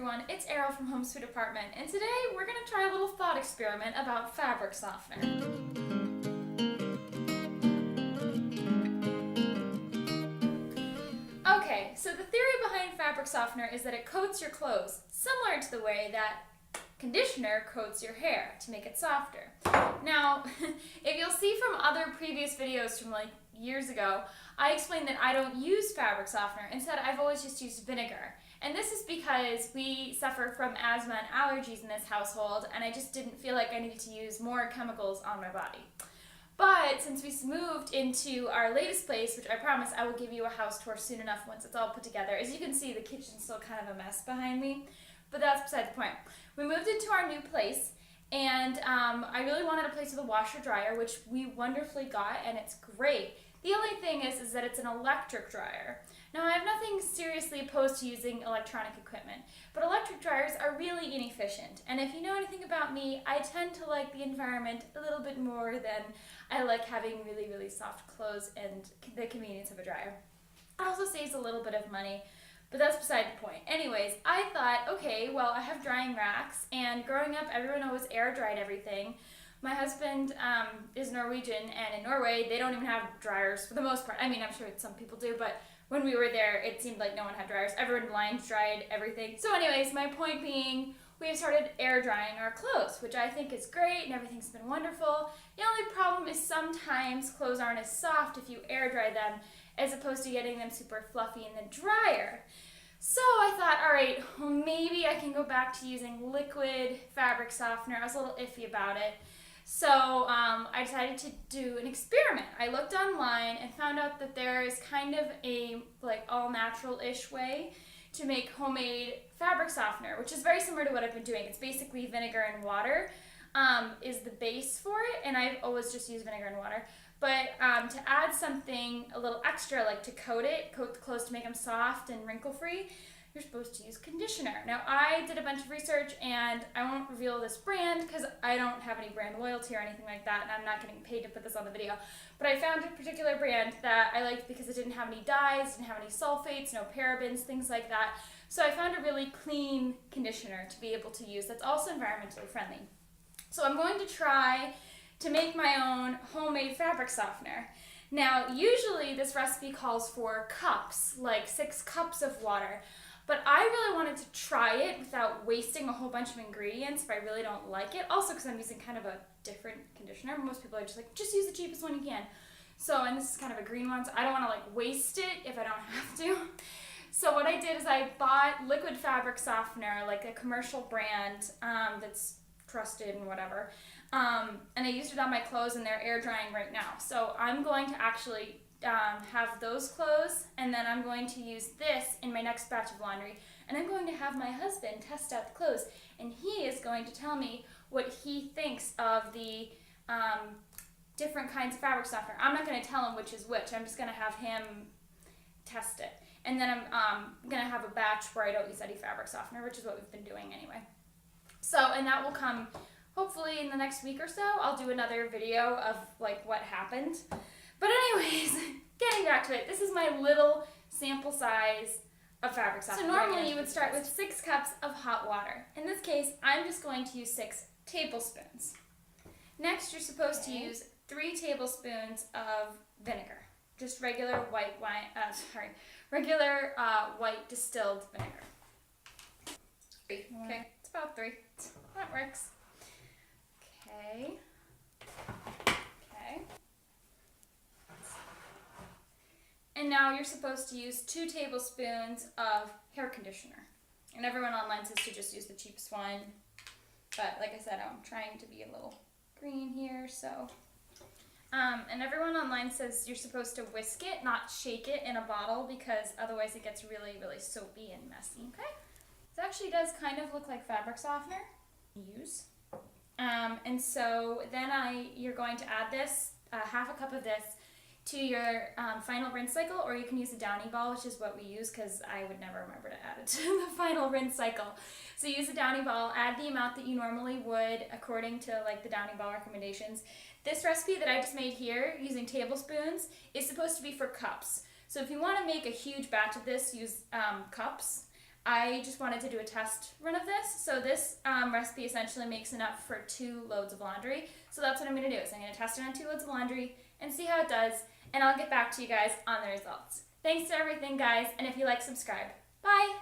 everyone, it's Errol from Home Sweet Apartment, and today we're going to try a little thought experiment about fabric softener. Okay, so the theory behind fabric softener is that it coats your clothes, similar to the way that conditioner coats your hair to make it softer. Now, if you'll see from other previous videos from like years ago, I explained that I don't use fabric softener. Instead, I've always just used vinegar. And this is because we suffer from asthma and allergies in this household, and I just didn't feel like I needed to use more chemicals on my body. But since we moved into our latest place, which I promise I will give you a house tour soon enough once it's all put together. As you can see, the kitchen's still kind of a mess behind me, but that's beside the point. We moved into our new place, and I really wanted a place with a washer dryer, which we wonderfully got, and it's great. The only thing is that it's an electric dryer. Now, I have nothing seriously opposed to using electronic equipment, but electric dryers are really inefficient. And if you know anything about me, I tend to like the environment a little bit more than I like having really, really soft clothes and the convenience of a dryer. It also saves a little bit of money, but that's beside the point. Anyways, I thought, okay, well, I have drying racks, and growing up, everyone always air dried everything. My husband is Norwegian, and in Norway, they don't even have dryers for the most part. I mean, I'm sure some people do, but when we were there, it seemed like no one had dryers. Everyone line dried everything. So anyways, my point being, we have started air drying our clothes, which I think is great, and everything's been wonderful. The only problem is sometimes clothes aren't as soft if you air dry them, as opposed to getting them super fluffy in the dryer. So I thought, all right, well, maybe I can go back to using liquid fabric softener. I was a little iffy about it. So I decided to do an experiment. I looked online and found out that there is kind of a like all-natural-ish way to make homemade fabric softener, which is very similar to what I've been doing. It's basically vinegar and water is the base for it, and I've always just used vinegar and water. But to add something a little extra, like to coat the clothes to make them soft and wrinkle-free, you're supposed to use conditioner. Now, I did a bunch of research, and I won't reveal this brand because I don't have any brand loyalty or anything like that, and I'm not getting paid to put this on the video. But I found a particular brand that I liked because it didn't have any dyes, didn't have any sulfates, no parabens, things like that. So I found a really clean conditioner to be able to use that's also environmentally friendly. So I'm going to try to make my own homemade fabric softener. Now, usually this recipe calls for cups, like 6 cups of water. But I really wanted to try it without wasting a whole bunch of ingredients if I really don't like it. Also because I'm using kind of a different conditioner. Most people are just like, just use the cheapest one you can. So, and this is kind of a green one, so I don't want to like waste it if I don't have to. So what I did is I bought liquid fabric softener, like a commercial brand that's trusted and whatever. And I used it on my clothes, and they're air drying right now. So I'm going to actually have those clothes, and then I'm going to use this in my next batch of laundry, and I'm going to have my husband test out the clothes, and he is going to tell me what he thinks of the different kinds of fabric softener. I'm not going to tell him which is which. I'm just going to have him test it, and then I'm going to have a batch where I don't use any fabric softener, which is what we've been doing anyway. So, and that will come hopefully in the next week or so. I'll do another video of like what happened. But anyways, getting back to it, this is my little sample size of fabric softener. So normally you would start with 6 cups of hot water. In this case, I'm just going to use 6 tablespoons. Next, you're supposed to use 3 tablespoons of vinegar. Just regular white wine, white distilled vinegar. 3, okay, it's about 3. That works. Okay. And now you're supposed to use 2 tablespoons of hair conditioner. And everyone online says to just use the cheapest one. But like I said, I'm trying to be a little green here, so. And everyone online says you're supposed to whisk it, not shake it in a bottle, because otherwise it gets really, really soapy and messy, okay? This actually does kind of look like fabric softener. Use. And so then you're going to add this, half a cup of this, to your final rinse cycle, or you can use a Downy ball, which is what we use because I would never remember to add it to the final rinse cycle. So use a Downy ball, add the amount that you normally would according to like the Downy ball recommendations. This recipe that I just made here using tablespoons is supposed to be for cups. So if you want to make a huge batch of this, use cups. I just wanted to do a test run of this. So this recipe essentially makes enough for 2 loads of laundry. So that's what I'm going to do. So I'm going to test it on 2 loads of laundry and see how it does. And I'll get back to you guys on the results. Thanks for everything, guys. And if you like, subscribe. Bye!